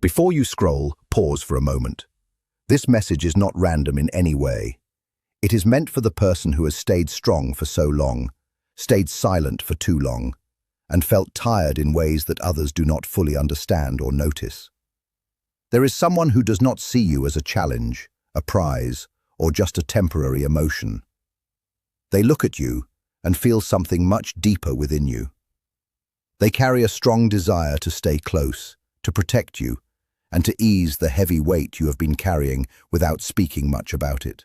Before you scroll, pause for a moment. This message is not random in any way. It is meant for the person who has stayed strong for so long, stayed silent for too long, and felt tired in ways that others do not fully understand or notice. There is someone who does not see you as a challenge, a prize, or just a temporary emotion. They look at you and feel something much deeper within you. They carry a strong desire to stay close, to protect you, and to ease the heavy weight you have been carrying without speaking much about it.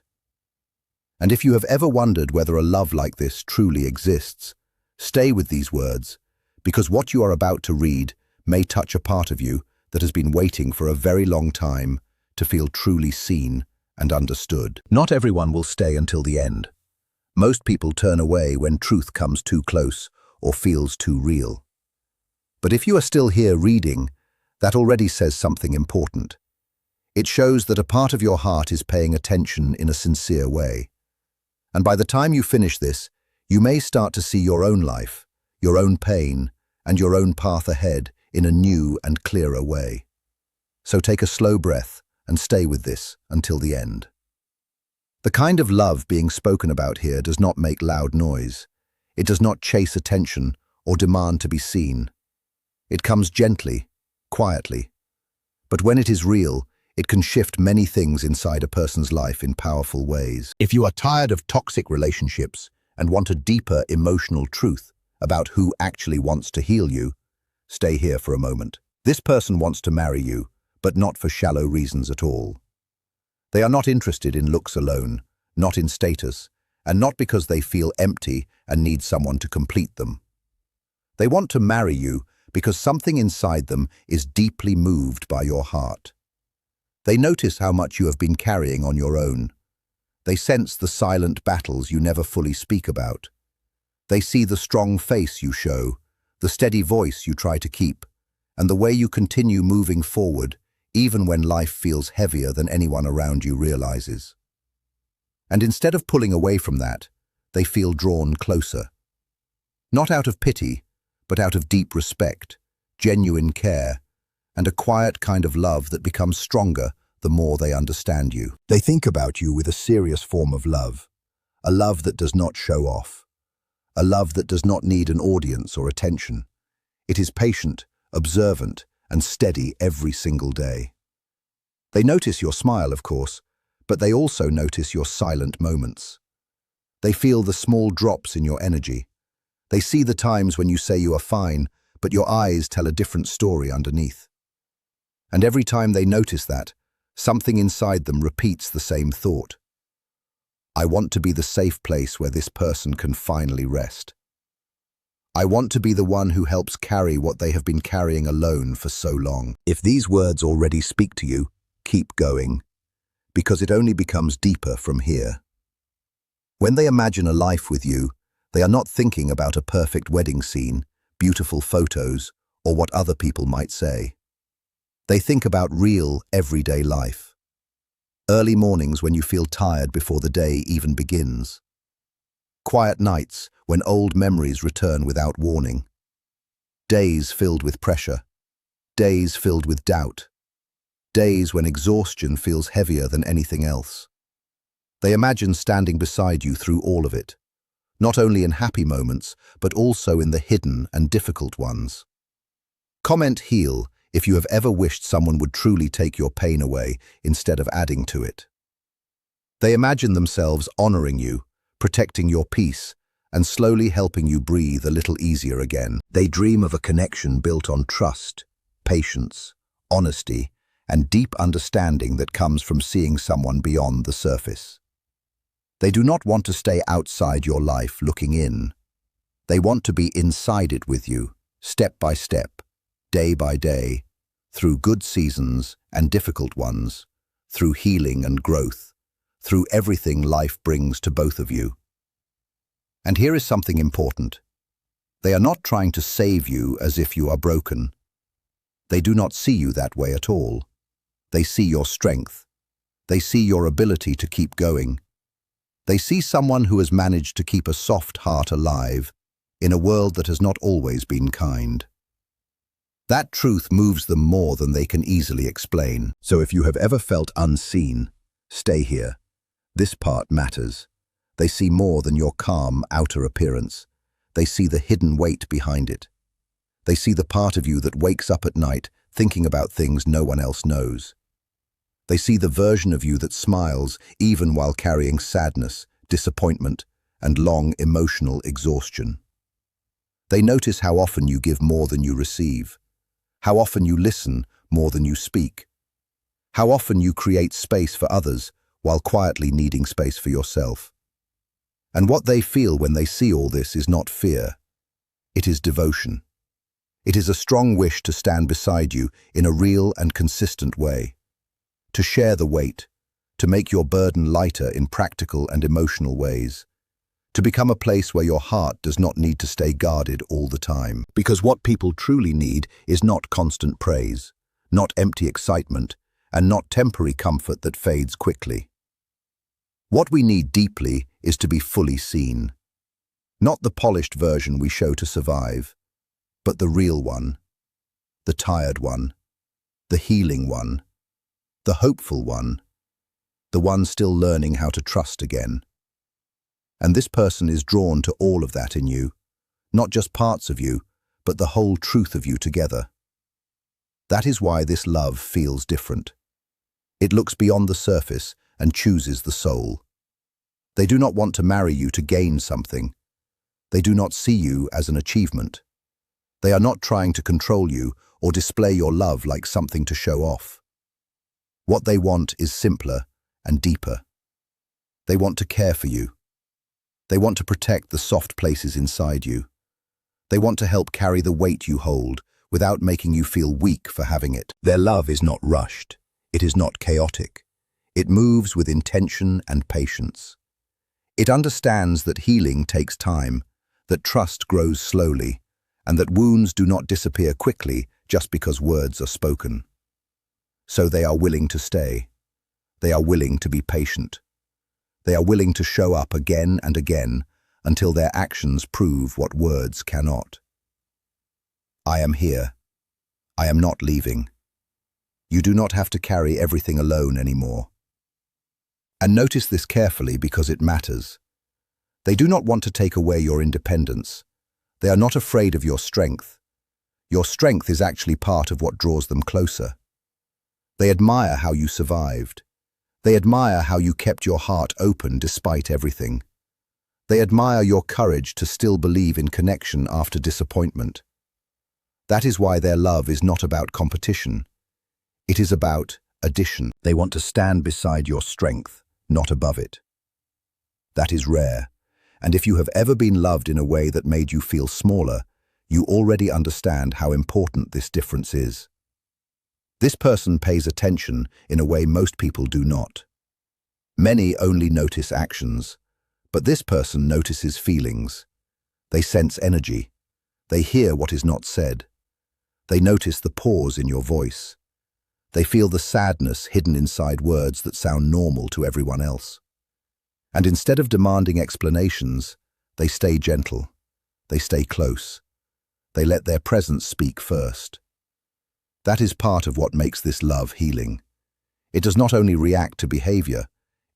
And if you have ever wondered whether a love like this truly exists, stay with these words, because what you are about to read may touch a part of you that has been waiting for a very long time to feel truly seen and understood. Not everyone will stay until the end. Most people turn away when truth comes too close or feels too real. But if you are still here reading, that already says something important. It shows that a part of your heart is paying attention in a sincere way. And by the time you finish this, you may start to see your own life, your own pain, and your own path ahead in a new and clearer way. So take a slow breath and stay with this until the end. The kind of love being spoken about here does not make loud noise. It does not chase attention or demand to be seen. It comes gently, quietly. But when it is real, it can shift many things inside a person's life in powerful ways. If you are tired of toxic relationships and want a deeper emotional truth about who actually wants to heal you, stay here for a moment. This person wants to marry you, but not for shallow reasons at all. They are not interested in looks alone, not in status, and not because they feel empty and need someone to complete them. They want to marry you because something inside them is deeply moved by your heart. They notice how much you have been carrying on your own. They sense the silent battles you never fully speak about. They see the strong face you show, the steady voice you try to keep, and the way you continue moving forward even when life feels heavier than anyone around you realizes. And instead of pulling away from that, they feel drawn closer. Not out of pity, but out of deep respect, genuine care, and a quiet kind of love that becomes stronger the more they understand you. They think about you with a serious form of love, a love that does not show off, a love that does not need an audience or attention. It is patient, observant, and steady every single day. They notice your smile, of course, but they also notice your silent moments. They feel the small drops in your energy. They see the times when you say you are fine, but your eyes tell a different story underneath. And every time they notice that, something inside them repeats the same thought. I want to be the safe place where this person can finally rest. I want to be the one who helps carry what they have been carrying alone for so long. If these words already speak to you, keep going, because it only becomes deeper from here. When they imagine a life with you, they are not thinking about a perfect wedding scene, beautiful photos, or what other people might say. They think about real, everyday life. Early mornings when you feel tired before the day even begins. Quiet nights when old memories return without warning. Days filled with pressure. Days filled with doubt. Days when exhaustion feels heavier than anything else. They imagine standing beside you through all of it, not only in happy moments, but also in the hidden and difficult ones. Comment "heal" if you have ever wished someone would truly take your pain away instead of adding to it. They imagine themselves honoring you, protecting your peace, and slowly helping you breathe a little easier again. They dream of a connection built on trust, patience, honesty, and deep understanding that comes from seeing someone beyond the surface. They do not want to stay outside your life looking in. They want to be inside it with you, step by step, day by day, through good seasons and difficult ones, through healing and growth, through everything life brings to both of you. And here is something important. They are not trying to save you as if you are broken. They do not see you that way at all. They see your strength. They see your ability to keep going. They see someone who has managed to keep a soft heart alive in a world that has not always been kind. That truth moves them more than they can easily explain. So if you have ever felt unseen, stay here. This part matters. They see more than your calm outer appearance. They see the hidden weight behind it. They see the part of you that wakes up at night thinking about things no one else knows. They see the version of you that smiles even while carrying sadness, disappointment, and long emotional exhaustion. They notice how often you give more than you receive, how often you listen more than you speak, how often you create space for others while quietly needing space for yourself. And what they feel when they see all this is not fear. It is devotion. It is a strong wish to stand beside you in a real and consistent way, to share the weight, to make your burden lighter in practical and emotional ways, to become a place where your heart does not need to stay guarded all the time. Because what people truly need is not constant praise, not empty excitement, and not temporary comfort that fades quickly. What we need deeply is to be fully seen. Not the polished version we show to survive, but the real one, the tired one, the healing one, the hopeful one, the one still learning how to trust again. And this person is drawn to all of that in you, not just parts of you, but the whole truth of you together. That is why this love feels different. It looks beyond the surface and chooses the soul. They do not want to marry you to gain something. They do not see you as an achievement. They are not trying to control you or display your love like something to show off. What they want is simpler and deeper. They want to care for you. They want to protect the soft places inside you. They want to help carry the weight you hold without making you feel weak for having it. Their love is not rushed. It is not chaotic. It moves with intention and patience. It understands that healing takes time, that trust grows slowly, and that wounds do not disappear quickly just because words are spoken. So they are willing to stay. They are willing to be patient. They are willing to show up again and again until their actions prove what words cannot. I am here. I am not leaving. You do not have to carry everything alone anymore. And notice this carefully because it matters. They do not want to take away your independence. They are not afraid of your strength. Your strength is actually part of what draws them closer. They admire how you survived. They admire how you kept your heart open despite everything. They admire your courage to still believe in connection after disappointment. That is why their love is not about competition. It is about addition. They want to stand beside your strength, not above it. That is rare, and if you have ever been loved in a way that made you feel smaller, you already understand how important this difference is. This person pays attention in a way most people do not. Many only notice actions, but this person notices feelings. They sense energy. They hear what is not said. They notice the pause in your voice. They feel the sadness hidden inside words that sound normal to everyone else. And instead of demanding explanations, they stay gentle. They stay close. They let their presence speak first. That is part of what makes this love healing. It does not only react to behavior,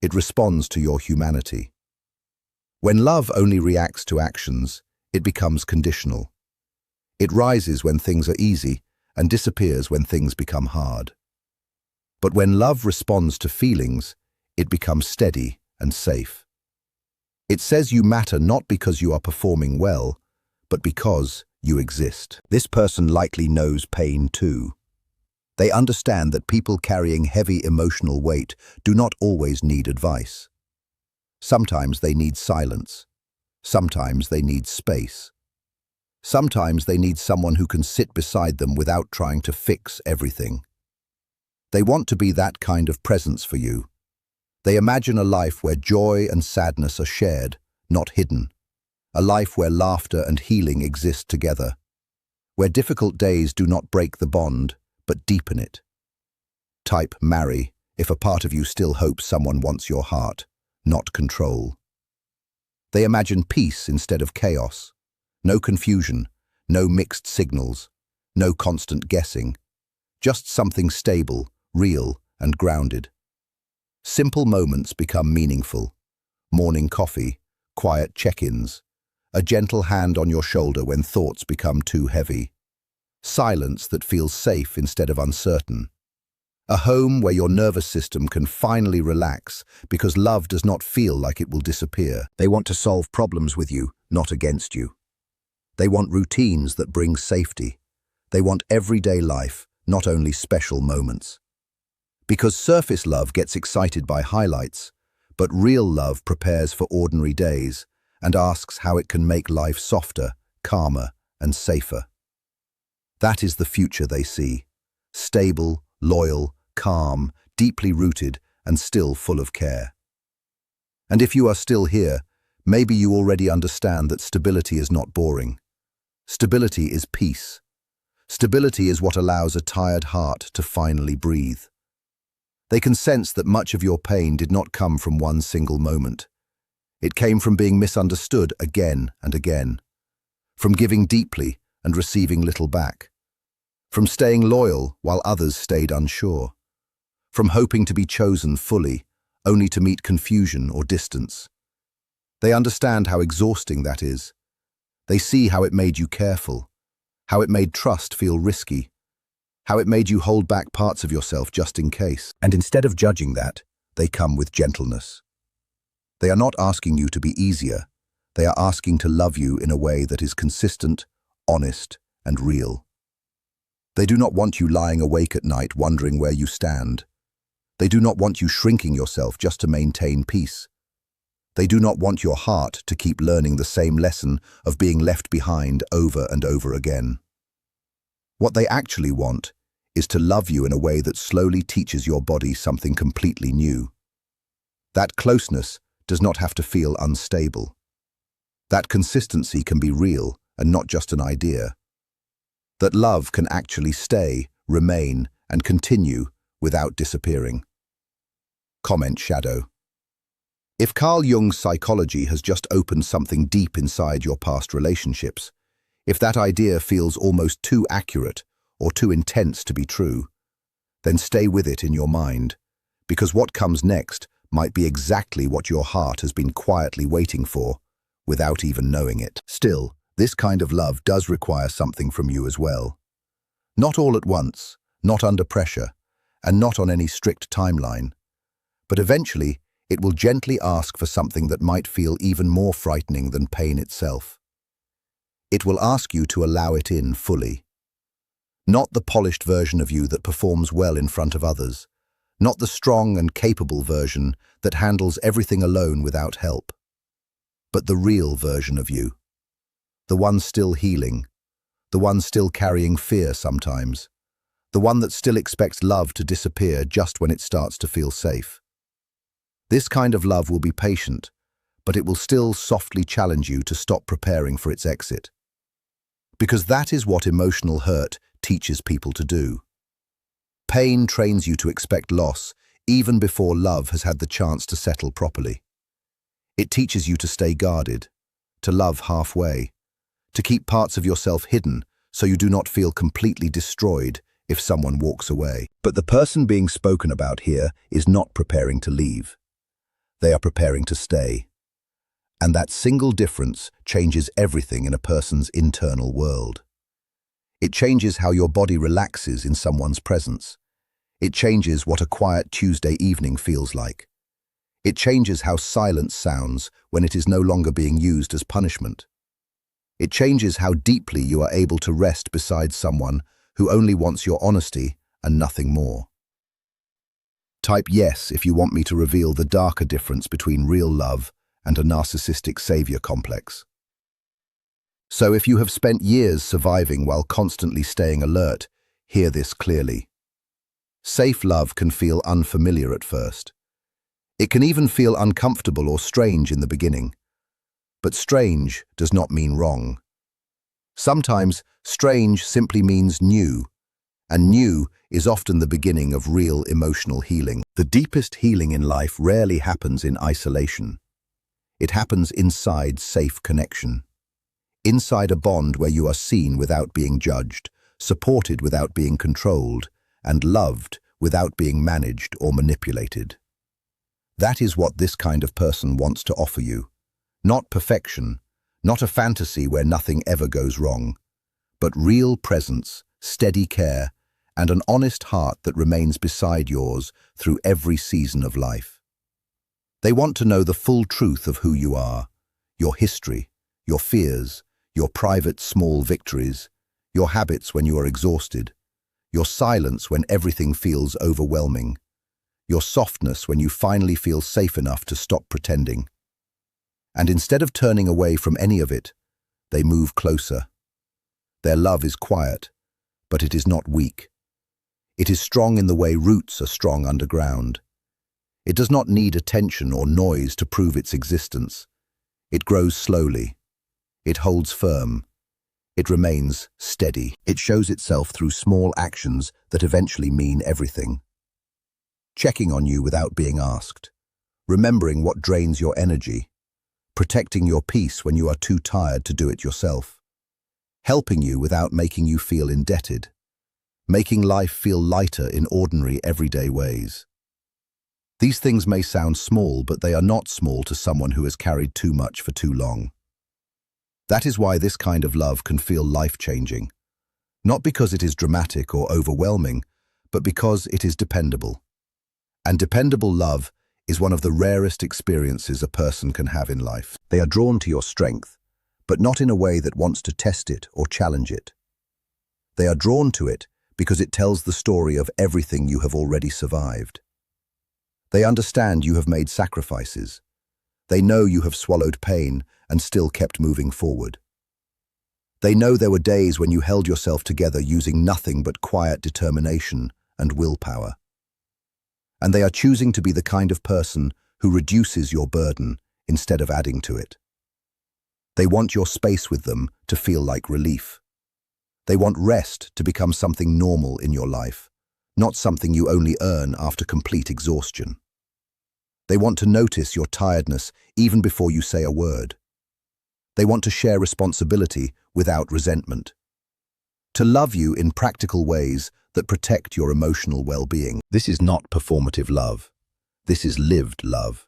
it responds to your humanity. When love only reacts to actions, it becomes conditional. It rises when things are easy and disappears when things become hard. But when love responds to feelings, it becomes steady and safe. It says you matter not because you are performing well, but because you exist. This person likely knows pain too. They understand that people carrying heavy emotional weight do not always need advice. Sometimes they need silence. Sometimes they need space. Sometimes they need someone who can sit beside them without trying to fix everything. They want to be that kind of presence for you. They imagine a life where joy and sadness are shared, not hidden. A life where laughter and healing exist together. Where difficult days do not break the bond, but deepen it. Type marry if a part of you still hopes someone wants your heart, not control. They imagine peace instead of chaos. No confusion, no mixed signals, No constant guessing. Just something stable, real, and grounded. Simple moments become meaningful. Morning coffee, quiet check-ins, a gentle hand on your shoulder when thoughts become too heavy. Silence that feels safe instead of uncertain. A home where your nervous system can finally relax because love does not feel like it will disappear. They want to solve problems with you, not against you. They want routines that bring safety. They want everyday life, not only special moments. Because surface love gets excited by highlights, but real love prepares for ordinary days and asks how it can make life softer, calmer, and safer. That is the future they see. Stable, loyal, calm, deeply rooted, and still full of care. And if you are still here, maybe you already understand that stability is not boring. Stability is peace. Stability is what allows a tired heart to finally breathe. They can sense that much of your pain did not come from one single moment. It came from being misunderstood again and again, from giving deeply and receiving little back, from staying loyal while others stayed unsure, from hoping to be chosen fully, only to meet confusion or distance. They understand how exhausting that is. They see how it made you careful, how it made trust feel risky, how it made you hold back parts of yourself just in case. And instead of judging that, they come with gentleness. They are not asking you to be easier. They are asking to love you in a way that is consistent, honest, and real. They do not want you lying awake at night wondering where you stand. They do not want you shrinking yourself just to maintain peace. They do not want your heart to keep learning the same lesson of being left behind over and over again. What they actually want is to love you in a way that slowly teaches your body something completely new. That closeness does not have to feel unstable. That consistency can be real and not just an idea. That love can actually stay, remain, and continue without disappearing. Comment shadow. If Carl Jung's psychology has just opened something deep inside your past relationships, if that idea feels almost too accurate or too intense to be true, then stay with it in your mind, because what comes next might be exactly what your heart has been quietly waiting for, without even knowing it. Still, this kind of love does require something from you as well. Not all at once, not under pressure, and not on any strict timeline. But eventually, it will gently ask for something that might feel even more frightening than pain itself. It will ask you to allow it in fully. Not the polished version of you that performs well in front of others, not the strong and capable version that handles everything alone without help, but the real version of you. The one still healing, the one still carrying fear sometimes, the one that still expects love to disappear just when it starts to feel safe. This kind of love will be patient, but it will still softly challenge you to stop preparing for its exit. Because that is what emotional hurt teaches people to do. Pain trains you to expect loss even before love has had the chance to settle properly. It teaches you to stay guarded, to love halfway, to keep parts of yourself hidden so you do not feel completely destroyed if someone walks away. But the person being spoken about here is not preparing to leave. They are preparing to stay. And that single difference changes everything in a person's internal world. It changes how your body relaxes in someone's presence. It changes what a quiet Tuesday evening feels like. It changes how silence sounds when it is no longer being used as punishment. It changes how deeply you are able to rest beside someone who only wants your honesty and nothing more. Type yes if you want me to reveal the darker difference between real love and a narcissistic savior complex. So if you have spent years surviving while constantly staying alert, hear this clearly. Safe love can feel unfamiliar at first. It can even feel uncomfortable or strange in the beginning. But strange does not mean wrong. Sometimes strange simply means new, and new is often the beginning of real emotional healing. The deepest healing in life rarely happens in isolation. It happens inside safe connection. Inside a bond where you are seen without being judged, supported without being controlled, and loved without being managed or manipulated. That is what this kind of person wants to offer you. Not perfection, not a fantasy where nothing ever goes wrong, but real presence, steady care, and an honest heart that remains beside yours through every season of life. They want to know the full truth of who you are, your history, your fears, your private small victories, your habits when you are exhausted, your silence when everything feels overwhelming, your softness when you finally feel safe enough to stop pretending. And instead of turning away from any of it, they move closer. Their love is quiet, but it is not weak. It is strong in the way roots are strong underground. It does not need attention or noise to prove its existence. It grows slowly. It holds firm. It remains steady. It shows itself through small actions that eventually mean everything. Checking on you without being asked. Remembering what drains your energy. Protecting your peace when you are too tired to do it yourself. Helping you without making you feel indebted. Making life feel lighter in ordinary, everyday ways. These things may sound small, but they are not small to someone who has carried too much for too long. That is why this kind of love can feel life-changing. Not because it is dramatic or overwhelming, but because it is dependable. And dependable love is one of the rarest experiences a person can have in life. They are drawn to your strength, but not in a way that wants to test it or challenge it. They are drawn to it because it tells the story of everything you have already survived. They understand you have made sacrifices. They know you have swallowed pain and still kept moving forward. They know there were days when you held yourself together using nothing but quiet determination and willpower. And they are choosing to be the kind of person who reduces your burden instead of adding to it. They want your space with them to feel like relief. They want rest to become something normal in your life, not something you only earn after complete exhaustion. They want to notice your tiredness even before you say a word. They want to share responsibility without resentment. To love you in practical ways that protect your emotional well-being. This is not performative love. This is lived love.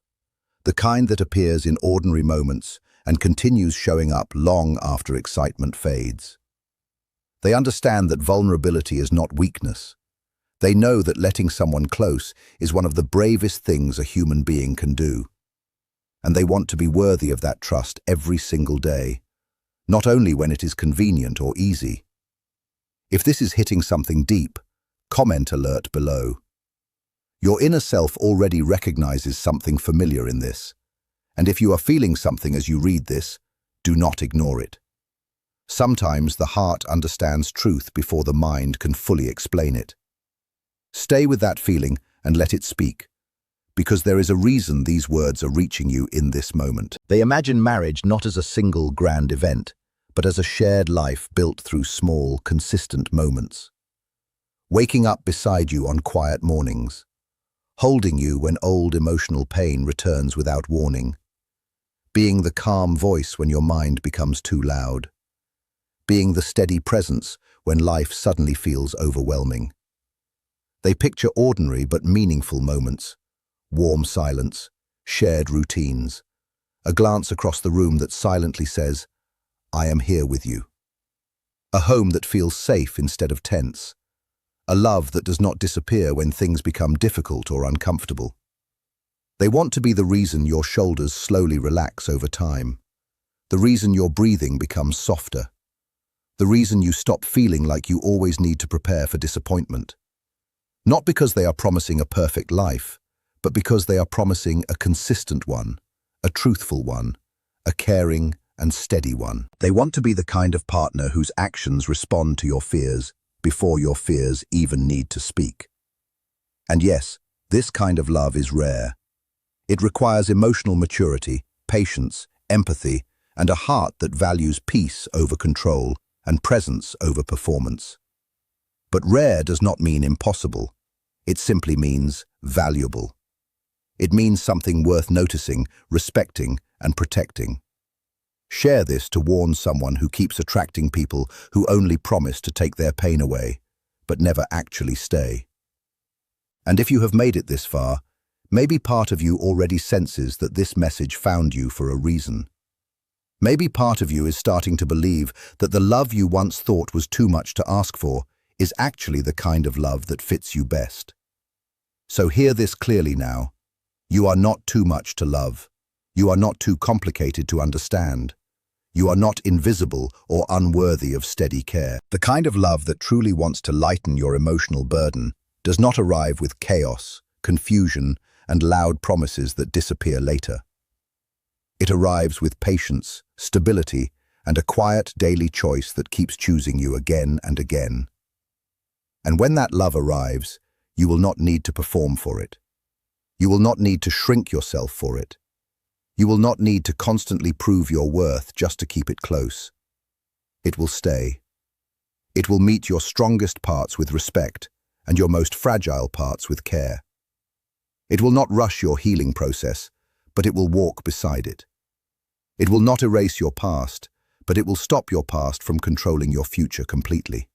The kind that appears in ordinary moments and continues showing up long after excitement fades. They understand that vulnerability is not weakness. They know that letting someone close is one of the bravest things a human being can do. And they want to be worthy of that trust every single day, not only when it is convenient or easy. If this is hitting something deep, comment alert below. Your inner self already recognizes something familiar in this, and if you are feeling something as you read this, do not ignore it. Sometimes the heart understands truth before the mind can fully explain it. Stay with that feeling and let it speak, because there is a reason these words are reaching you in this moment. They imagine marriage not as a single grand event, but as a shared life built through small, consistent moments. Waking up beside you on quiet mornings, holding you when old emotional pain returns without warning, being the calm voice when your mind becomes too loud, being the steady presence when life suddenly feels overwhelming. They picture ordinary but meaningful moments, warm silence, shared routines, a glance across the room that silently says, "I am here with you." A home that feels safe instead of tense. A love that does not disappear when things become difficult or uncomfortable. They want to be the reason your shoulders slowly relax over time, the reason your breathing becomes softer, the reason you stop feeling like you always need to prepare for disappointment. Not because they are promising a perfect life, but because they are promising a consistent one, a truthful one, a caring and steady one. They want to be the kind of partner whose actions respond to your fears before your fears even need to speak. And yes, this kind of love is rare. It requires emotional maturity, patience, empathy, and a heart that values peace over control and presence over performance. But rare does not mean impossible. It simply means valuable. It means something worth noticing, respecting, and protecting. Share this to warn someone who keeps attracting people who only promise to take their pain away, but never actually stay. And if you have made it this far, maybe part of you already senses that this message found you for a reason. Maybe part of you is starting to believe that the love you once thought was too much to ask for is actually the kind of love that fits you best. So hear this clearly now. You are not too much to love. You are not too complicated to understand. You are not invisible or unworthy of steady care. The kind of love that truly wants to lighten your emotional burden does not arrive with chaos, confusion, and loud promises that disappear later. It arrives with patience, stability, and a quiet daily choice that keeps choosing you again and again. And when that love arrives, you will not need to perform for it. You will not need to shrink yourself for it. You will not need to constantly prove your worth just to keep it close. It will stay. It will meet your strongest parts with respect and your most fragile parts with care. It will not rush your healing process, but it will walk beside it. It will not erase your past, but it will stop your past from controlling your future completely.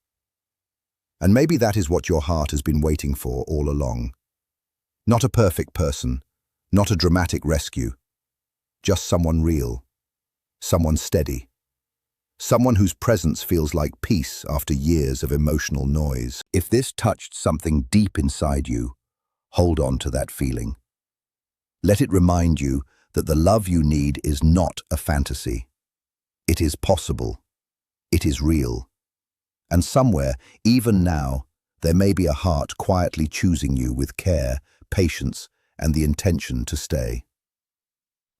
And maybe that is what your heart has been waiting for all along. Not a perfect person, not a dramatic rescue, just someone real, someone steady, someone whose presence feels like peace after years of emotional noise. If this touched something deep inside you, hold on to that feeling. Let it remind you that the love you need is not a fantasy. It is possible. It is real. And somewhere, even now, there may be a heart quietly choosing you with care, patience, and the intention to stay.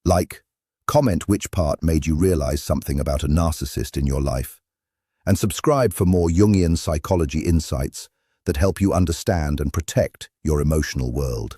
Like, comment which part made you realize something about a narcissist in your life, and subscribe for more Jungian psychology insights that help you understand and protect your emotional world.